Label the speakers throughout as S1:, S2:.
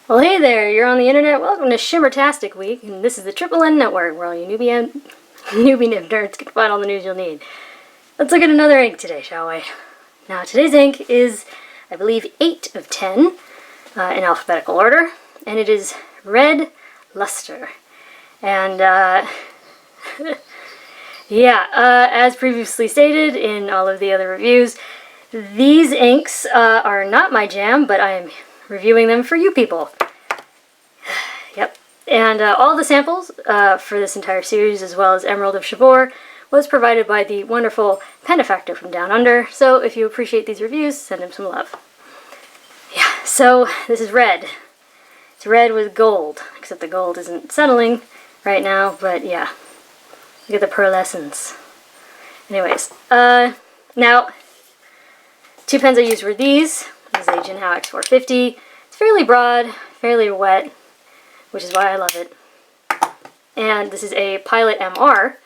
S1: Well, hey there, you're on the internet. Welcome to Shimmertastic Week, and this is the Triple N Network, where all you newbie nerds can find all the news you'll need. Let's look at another ink today, shall we? Now, today's ink is, I believe, 8 of 10 in alphabetical order, and it is red Lustre. And, as previously stated in all of the other reviews, these inks are not my jam, but I am reviewing them for you people. Yep. And all the samples for this entire series, as well as Emerald of Chabor, was provided by the wonderful Penifactor from Down Under. So if you appreciate these reviews, send him some love. Yeah, so this is red. It's red with gold, except the gold isn't settling right now, but yeah. Look at the pearlescence. Anyways, now, two pens I used were these. This is a JinHao X450. It's fairly broad, fairly wet, which is why I love it. And this is a Pilot MR,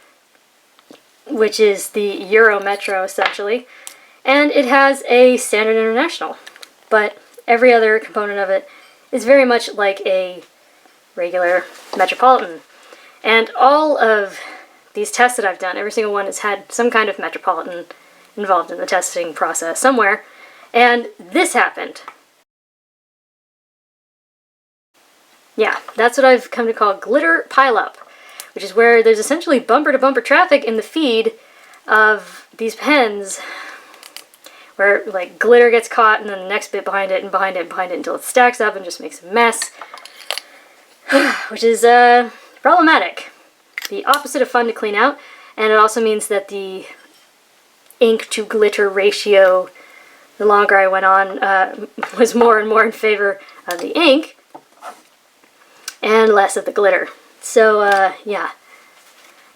S1: which is the Euro Metro, essentially. And it has a Standard International, but every other component of it is very much like a regular Metropolitan. And all of these tests that I've done, every single one has had some kind of Metropolitan involved in the testing process somewhere. And this happened. Yeah, that's what I've come to call glitter pileup, which is where there's essentially bumper-to-bumper traffic in the feed of these pens, where like glitter gets caught and then the next bit behind it and behind it and behind it until it stacks up and just makes a mess, which is problematic. The opposite of fun to clean out, and it also means that the ink to glitter ratio, the longer I went on, was more and more in favor of the ink and less of the glitter. So, yeah.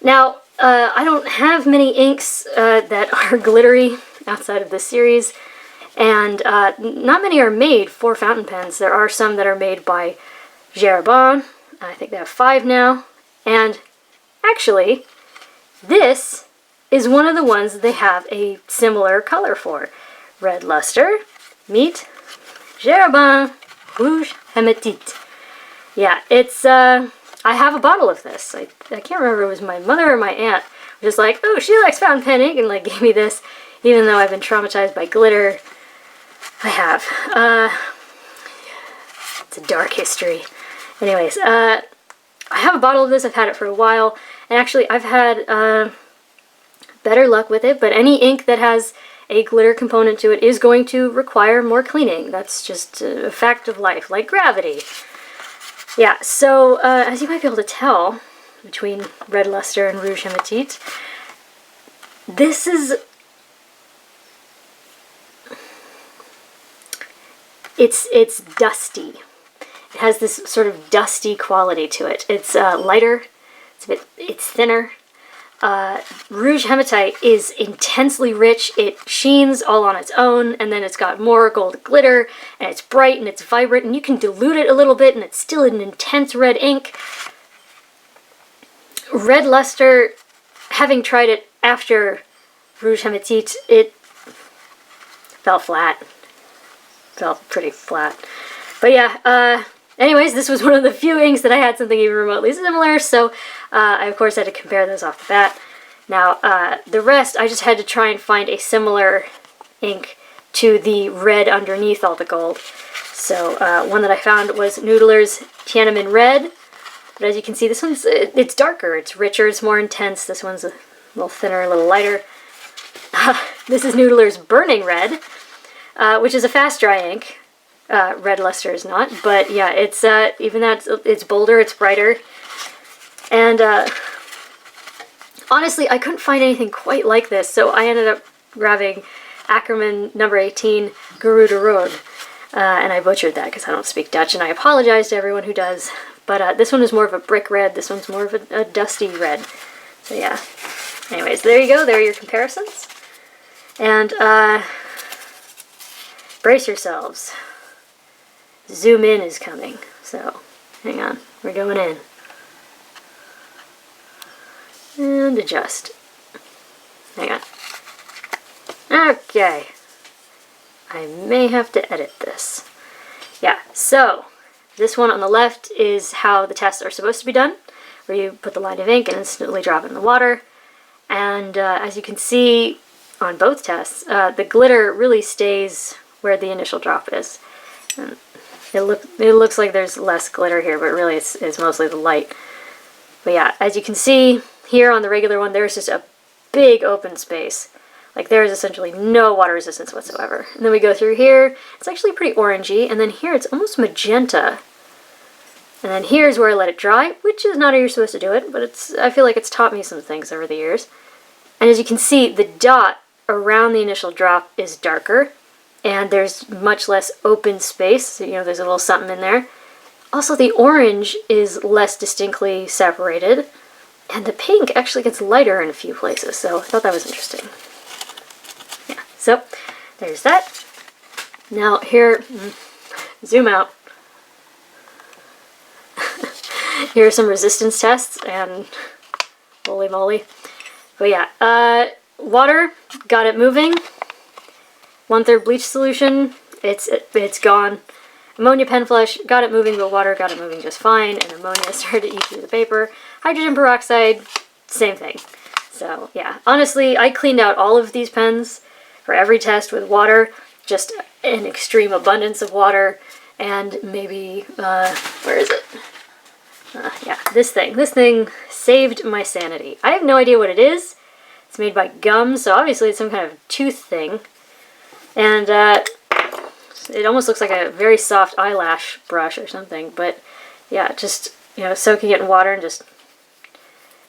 S1: Now, I don't have many inks that are glittery outside of this series, and not many are made for fountain pens. There are some that are made by Jeroboam. I think they have 5 now, and actually, this is one of the ones that they have a similar color for. Red Lustre, meet Jeroboam Rouge Hematite. Yeah, it's, I have a bottle of this. I can't remember if it was my mother or my aunt. Just like, oh, she likes fountain pen ink, and like gave me this, even though I've been traumatized by glitter. I have. It's a dark history. Anyways, I have a bottle of this. I've had it for a while, and actually I've had better luck with it, but any ink that has a glitter component to it is going to require more cleaning. That's just a fact of life, like gravity. Yeah, so as you might be able to tell, between Red Lustre and Rouge Hematite, this is... It's dusty. It has this sort of dusty quality to it. It's lighter, it's thinner. Rouge Hematite is intensely rich. It sheens all on its own, and then it's got more gold glitter, and it's bright and it's vibrant, and you can dilute it a little bit, and it's still an intense red ink. Red Lustre, having tried it after Rouge Hematite, it fell flat. Fell pretty flat. But yeah, anyways, this was one of the few inks that I had something even remotely similar, so I of course had to compare those off the bat. Now, the rest, I just had to try and find a similar ink to the red underneath all the gold. So, one that I found was Noodler's Tiananmen Red, but as you can see, this one's, it's darker, it's richer, it's more intense. This one's a little thinner, a little lighter. This is Noodler's Burning Red, which is a fast dry ink. Red Lustre is not, but yeah, it's even that it's bolder, it's brighter, and honestly, I couldn't find anything quite like this, so I ended up grabbing Ackerman number 18 Gerudo Road, and I butchered that because I don't speak Dutch, and I apologize to everyone who does. But this one is more of a brick red. This one's more of a dusty red. So yeah. Anyways, there you go. There are your comparisons, and brace yourselves. Zoom in is coming, so hang on, we're going in. And adjust. Hang on. Okay. I may have to edit this. Yeah, so This one on the left is how the tests are supposed to be done, where you put the line of ink and instantly drop it in the water. And as you can see on both tests, the glitter really stays where the initial drop is. And it looks like there's less glitter here, but really it's mostly the light. But yeah, as you can see here on the regular one, there's just a big open space. Like there is essentially no water resistance whatsoever. And then we go through here, it's actually pretty orangey, and then here it's almost magenta. And then here's where I let it dry, which is not how you're supposed to do it, but I feel like it's taught me some things over the years. And as you can see, the dot around the initial drop is darker, and there's much less open space, so, you know, there's a little something in there. Also, the orange is less distinctly separated, and the pink actually gets lighter in a few places, so I thought that was interesting. Yeah, so there's that. Now here, zoom out. Here are some resistance tests, and holy moly. But yeah, water, got it moving. 1/3 bleach solution, it's gone. Ammonia pen flush, got it moving, but water got it moving just fine, and ammonia started to eat through the paper. Hydrogen peroxide, same thing. So yeah, honestly, I cleaned out all of these pens for every test with water, just an extreme abundance of water, and maybe, where is it? Yeah, this thing saved my sanity. I have no idea what it is. It's made by gum, so obviously it's some kind of tooth thing. And it almost looks like a very soft eyelash brush or something, but yeah, just, you know, soaking it in water and just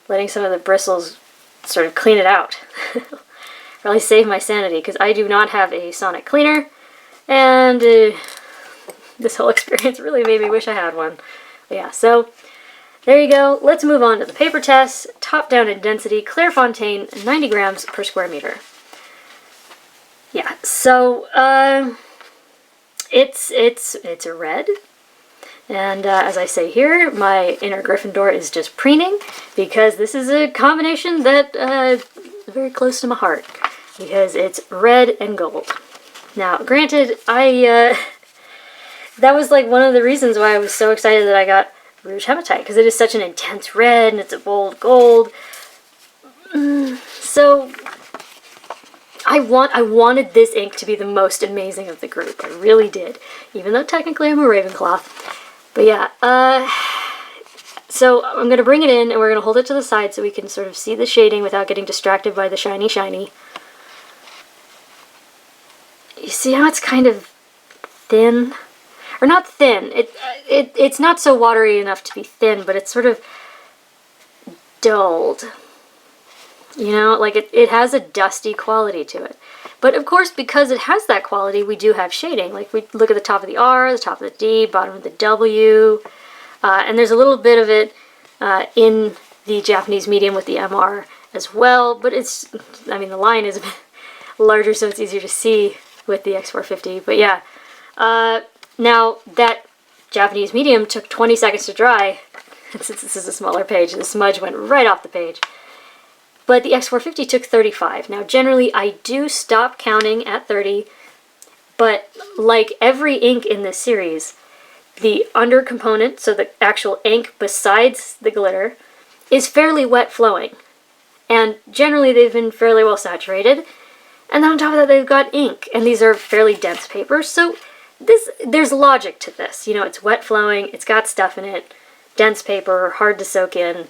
S1: letting some of the bristles sort of clean it out. Really saved my sanity, because I do not have a sonic cleaner, and this whole experience really made me wish I had one. But yeah, so there you go. Let's move on to the paper test. Top down in density, Clairefontaine, 90 grams per square meter. Yeah, so it's a red, and as I say here, my inner Gryffindor is just preening, because this is a combination that is very close to my heart, because it's red and gold. Now, granted, that was like one of the reasons why I was so excited that I got Rouge Hematite, because it is such an intense red and it's a bold gold. So I wanted this ink to be the most amazing of the group. I really did, even though technically I'm a Ravenclaw. But yeah, so I'm going to bring it in and we're going to hold it to the side so we can sort of see the shading without getting distracted by the shiny shiny. You see how it's kind of thin? Or not thin, it's not so watery enough to be thin, but it's sort of dulled. You know, like it has a dusty quality to it. But of course, because it has that quality, we do have shading. Like we look at the top of the R, the top of the D, bottom of the W, and there's a little bit of it in the Japanese medium with the MR as well, but it's, I mean, the line is a bit larger, so it's easier to see with the X450, but yeah. Now, that Japanese medium took 20 seconds to dry, and since this is a smaller page, the smudge went right off the page. But the X450 took 35. Now, generally, I do stop counting at 30, but like every ink in this series, the under component, so the actual ink besides the glitter, is fairly wet flowing. And generally, they've been fairly well saturated. And then on top of that, they've got ink, and these are fairly dense papers, so there's logic to this. You know, it's wet flowing, it's got stuff in it, dense paper, hard to soak in.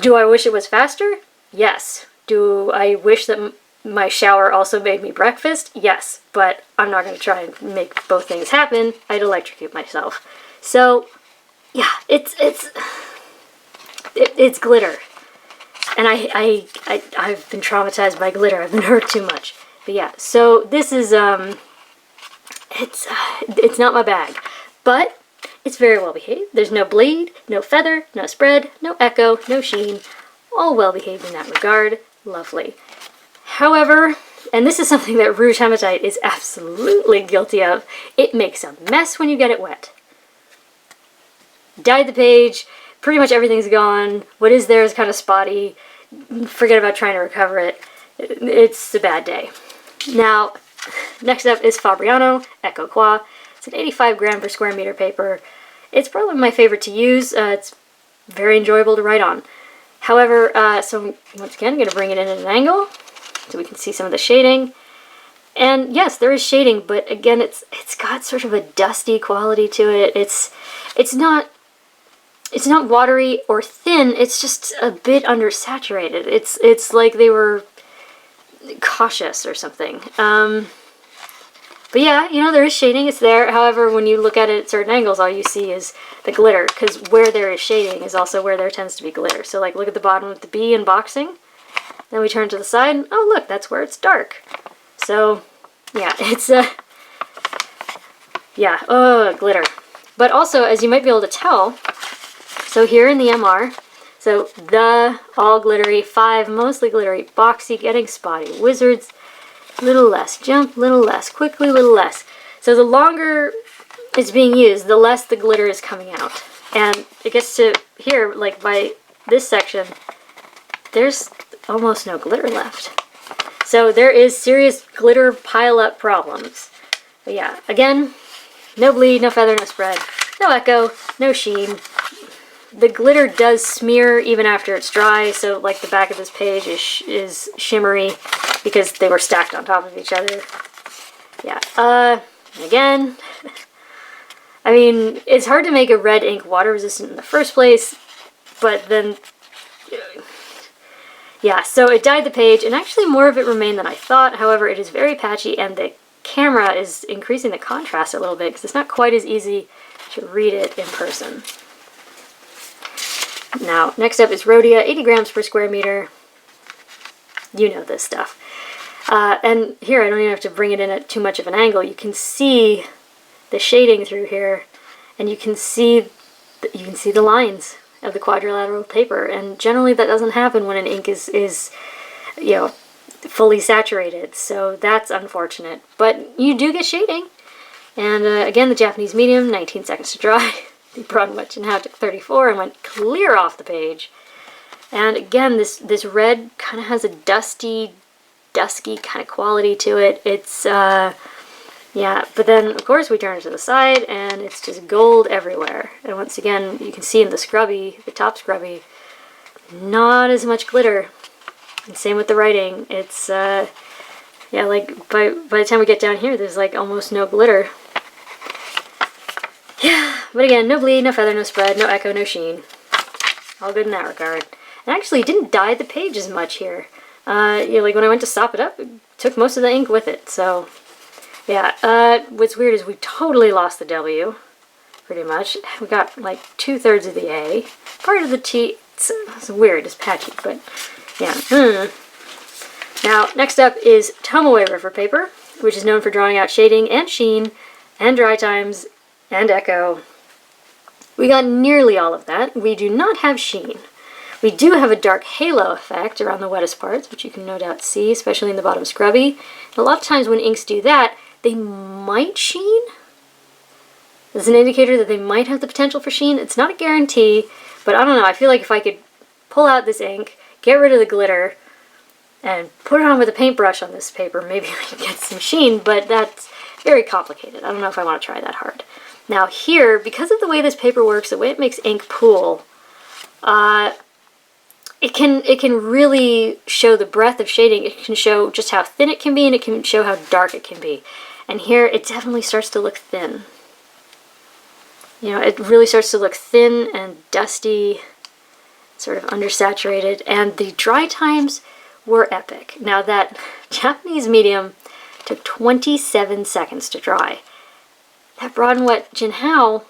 S1: Do I wish it was faster? Yes. Do I wish that my shower also made me breakfast? Yes, but I'm not going to try and make both things happen. I'd electrocute myself. So, yeah, it's glitter. And I've been traumatized by glitter. I've been hurt too much. But yeah, so this is, it's not my bag, but it's very well behaved. There's no bleed, no feather, no spread, no echo, no sheen. All well behaved in that regard. Lovely. However, and this is something that Rouge Hematite is absolutely guilty of, it makes a mess when you get it wet. Dyed the page, pretty much everything's gone. What is there is kind of spotty. Forget about trying to recover it. It's a bad day. Now, next up is Fabriano Echo. It's an 85 gram per square meter paper. It's probably my favorite to use. It's very enjoyable to write on. However, so once again, I'm going to bring it in at an angle so we can see some of the shading. And yes, there is shading, but again, it's got sort of a dusty quality to it. It's not watery or thin. It's just a bit undersaturated. It's like they were cautious or something. But yeah, you know, there is shading. It's there. However, when you look at it at certain angles, all you see is the glitter, because where there is shading is also where there tends to be glitter. So like, look at the bottom with the B in boxing. Then we turn to the side, and oh look, that's where it's dark. So yeah, it's yeah, oh, glitter. But also, as you might be able to tell, so here in the MR, so the all glittery, 5 mostly glittery, boxy, getting spotty, wizards, little less, jump, little less, quickly, little less. So the longer it's being used, the less the glitter is coming out. And it gets to here, like by this section, there's almost no glitter left. So there is serious glitter pile-up problems. But yeah, again, no bleed, no feather, no spread, no echo, no sheen. The glitter does smear even after it's dry, so like the back of this page is shimmery because they were stacked on top of each other. Yeah, again, I mean, it's hard to make a red ink water resistant in the first place, but then, yeah, so it dyed the page, and actually more of it remained than I thought. However, it is very patchy, and the camera is increasing the contrast a little bit because it's not quite as easy to read it in person. Now, next up is Rhodia, 80 grams per square meter. You know this stuff. And here, I don't even have to bring it in at too much of an angle. You can see the shading through here, and you can see the lines of the quadrilateral paper. And generally, that doesn't happen when an ink is you know, fully saturated. So that's unfortunate. But you do get shading. And again, the Japanese medium, 19 seconds to dry. The broad wet JinHao took 34 and went clear off the page. And again, this red kind of has a dusky kind of quality to it. It's, yeah, but then of course we turn it to the side and it's just gold everywhere. And once again, you can see in the scrubby, the top scrubby, not as much glitter. And same with the writing. It's, yeah, like by the time we get down here, there's like almost no glitter. Yeah, but again, no bleed, no feather, no spread, no echo, no sheen. All good in that regard. And actually, it didn't dye the page as much here. You know, like when I went to sop it up, it took most of the ink with it. So, yeah. What's weird is we totally lost the W, pretty much. We got like 2/3 of the A. Part of the T. It's weird. It's patchy, but yeah. Now, next up is Tomoe River paper, which is known for drawing out shading and sheen and dry times and echo. We got nearly all of that. We do not have sheen. We do have a dark halo effect around the wettest parts, which you can no doubt see, especially in the bottom scrubby. And a lot of times when inks do that, they might sheen. It's an indicator that they might have the potential for sheen. It's not a guarantee, but I don't know. I feel like if I could pull out this ink, get rid of the glitter, and put it on with a paintbrush on this paper, maybe I could get some sheen, but that's very complicated. I don't know if I want to try that hard. Now here, because of the way this paper works, the way it makes ink pool, it can really show the breadth of shading. It can show just how thin it can be, and it can show how dark it can be. And here, it definitely starts to look thin. You know, it really starts to look thin and dusty, sort of undersaturated, and the dry times were epic. Now that Japanese medium took 27 seconds to dry. That broad and wet JinHao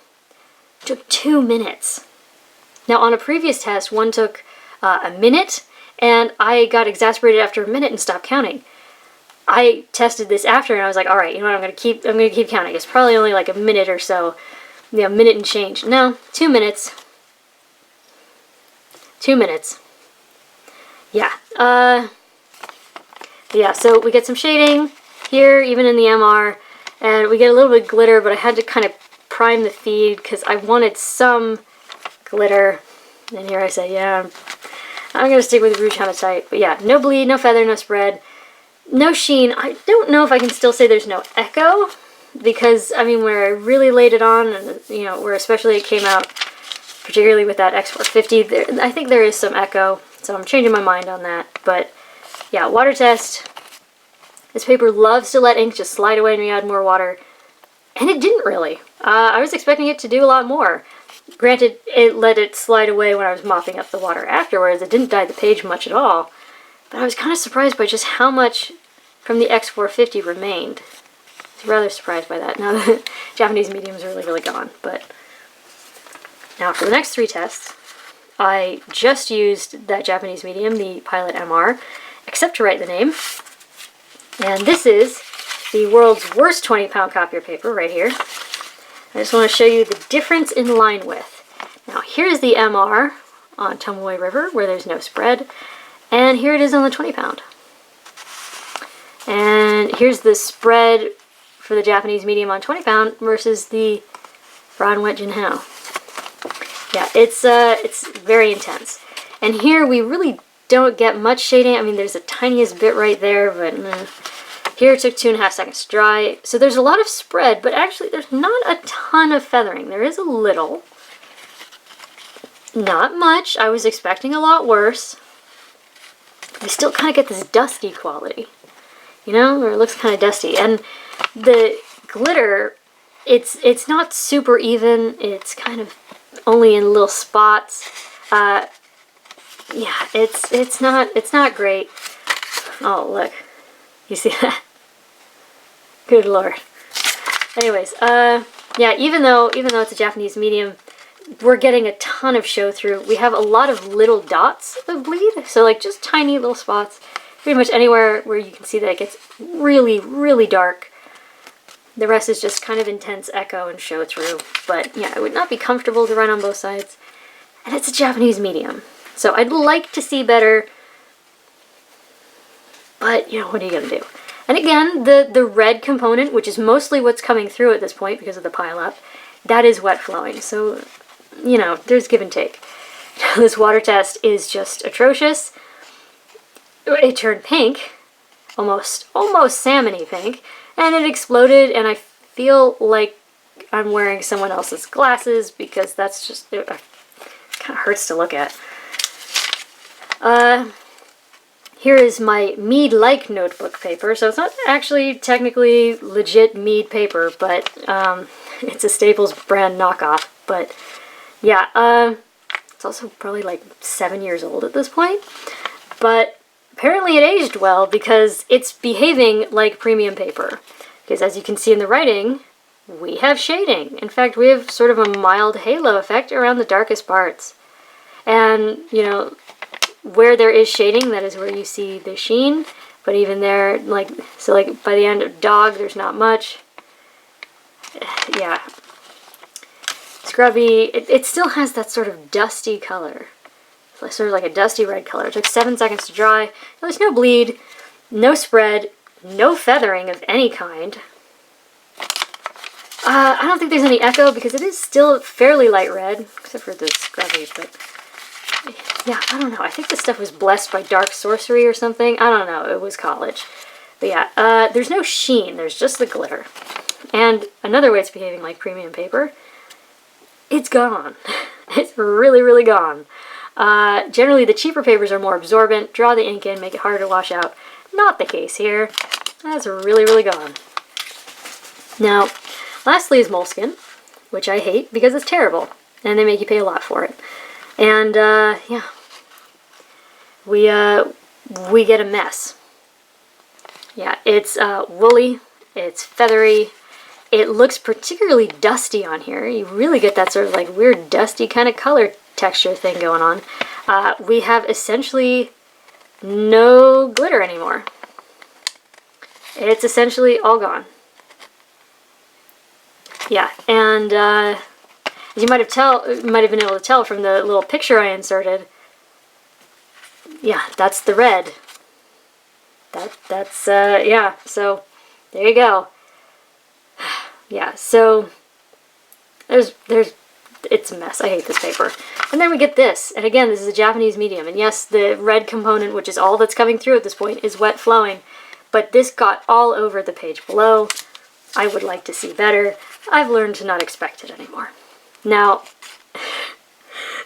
S1: took 2 minutes. Now on a previous test, one took a minute, and I got exasperated after a minute and stopped counting. I tested this after, and I was like, all right, you know what, I'm gonna keep counting. It's probably only like a minute or so, you know, minute and change. No, 2 minutes. 2 minutes. Yeah. Yeah. So we get some shading here, even in the MR. And we get a little bit of glitter, but I had to kind of prime the feed because I wanted some glitter. And here I say, yeah, I'm going to stick with Rouge Hematite. But yeah, no bleed, no feather, no spread, no sheen. I don't know if I can still say there's no echo. because, I mean, where I really laid it on, and, you know, where especially it came out, particularly with that X450, I think there is some echo, so I'm changing my mind on that. But, yeah, water test. This paper loves to let ink just slide away when you add more water, and it didn't really. I was expecting it to do a lot more. Granted, it let it slide away when I was mopping up the water afterwards. It didn't dye the page much at all. But I was kind of surprised by just how much from the X450 remained. I was rather surprised by that. Now the Japanese medium's really, really gone. But now for the next 3 tests, I just used that Japanese medium, the Pilot MR, except to write the name. And this is the world's worst 20-pound copier paper right here. I just want to show you the difference in line width. Now here's the MR on Tomoe River where there's no spread, and here it is on the 20-pound. And here's the spread for the Japanese medium on 20-pound versus the raw and wet JinHao. Yeah, it's very intense. And here we really don't get much shading. I mean, there's the tiniest bit right there, but here it took 2.5 seconds to dry. So there's a lot of spread, but actually there's not a ton of feathering. There is a little. Not much. I was expecting a lot worse. We still kind of get this dusty quality. You know, where it looks kind of dusty. And the glitter, it's not super even. It's kind of only in little spots. Yeah, it's not great. Oh, look. You see that? Good lord. Anyways, yeah, even though it's a Japanese medium, we're getting a ton of show through. We have a lot of little dots of bleed, so like just tiny little spots. Pretty much anywhere where you can see that it gets really, really dark. The rest is just kind of intense echo and show through. But yeah, it would not be comfortable to run on both sides. And it's a Japanese medium. So I'd like to see better. But, you know, what are you going to do? And again, the red component, which is mostly what's coming through at this point because of the pile-up, that is wet flowing. So, you know, there's give and take. This water test is just atrocious. It turned pink, almost salmon-y pink, and it exploded, and I feel like I'm wearing someone else's glasses because that's just, it kind of hurts to look at. Here is my Mead-like notebook paper. So it's not actually technically legit Mead paper, but it's a Staples brand knockoff. But yeah, it's also probably like 7 years old at this point. But apparently it aged well because it's behaving like premium paper. Because as you can see in the writing, we have shading. In fact, we have sort of a mild halo effect around the darkest parts. And, you know, where there is shading, that is where you see the sheen, but even there, like, so like by the end of dog, there's not much. Yeah. Scrubby, it still has that sort of dusty color. It's sort of like a dusty red color. It took 7 seconds to dry. There's no bleed, no spread, no feathering of any kind. I don't think there's any echo because it is still fairly light red, except for the scrubby, but yeah, I don't know. I think this stuff was blessed by dark sorcery or something. I don't know. It was college. But yeah, there's no sheen. There's just the glitter. And another way it's behaving like premium paper, it's gone. It's really, really gone. Generally, the cheaper papers are more absorbent, draw the ink in, make it harder to wash out. Not the case here. That's really, really gone. Now, lastly is Moleskine, which I hate because it's terrible. And they make you pay a lot for it. And, yeah, we get a mess. Yeah, it's woolly, it's feathery, it looks particularly dusty on here. You really get that sort of like weird dusty kind of color texture thing going on. We have essentially no glitter anymore. It's essentially all gone. Yeah, and, as you might have been able to tell from the little picture I inserted, yeah, that's the red. That's yeah, so there you go. Yeah, so it's a mess. I hate this paper. And then we get this, and again, this is a Japanese medium, and yes, the red component, which is all that's coming through at this point, is wet flowing, but this got all over the page below. I would like to see better. I've learned to not expect it anymore. Now,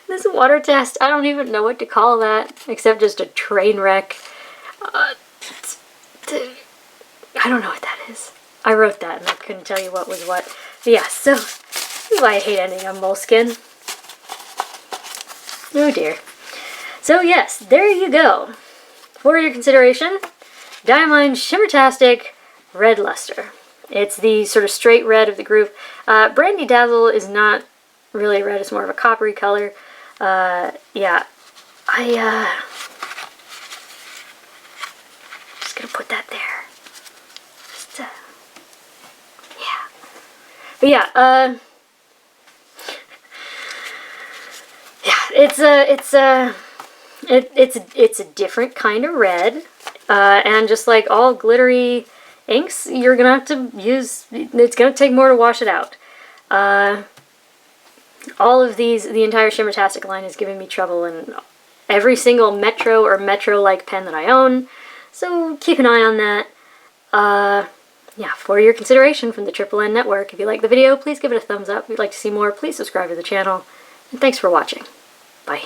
S1: this water test, I don't even know what to call that, except just a train wreck. I don't know what that is. I wrote that and I couldn't tell you what was what. But yeah, so this is why I hate anything on Moleskine. Oh dear. So yes, there you go. For your consideration, Diamine Shimmertastic Red Lustre. It's the sort of straight red of the group. Brandy Dazzle is not really red, it's more of a coppery color. Yeah, just gonna put that there. Just, yeah. But yeah, yeah, it's a different kind of red, and just like all glittery inks, you're gonna have to use. It's gonna take more to wash it out. All of these, the entire Shimmertastic line is giving me trouble in every single Metro or Metro-like pen that I own, so keep an eye on that. Yeah, for your consideration from the Triple N Network. If you like the video, please give it a thumbs up. If you'd like to see more, please subscribe to the channel. And thanks for watching. Bye.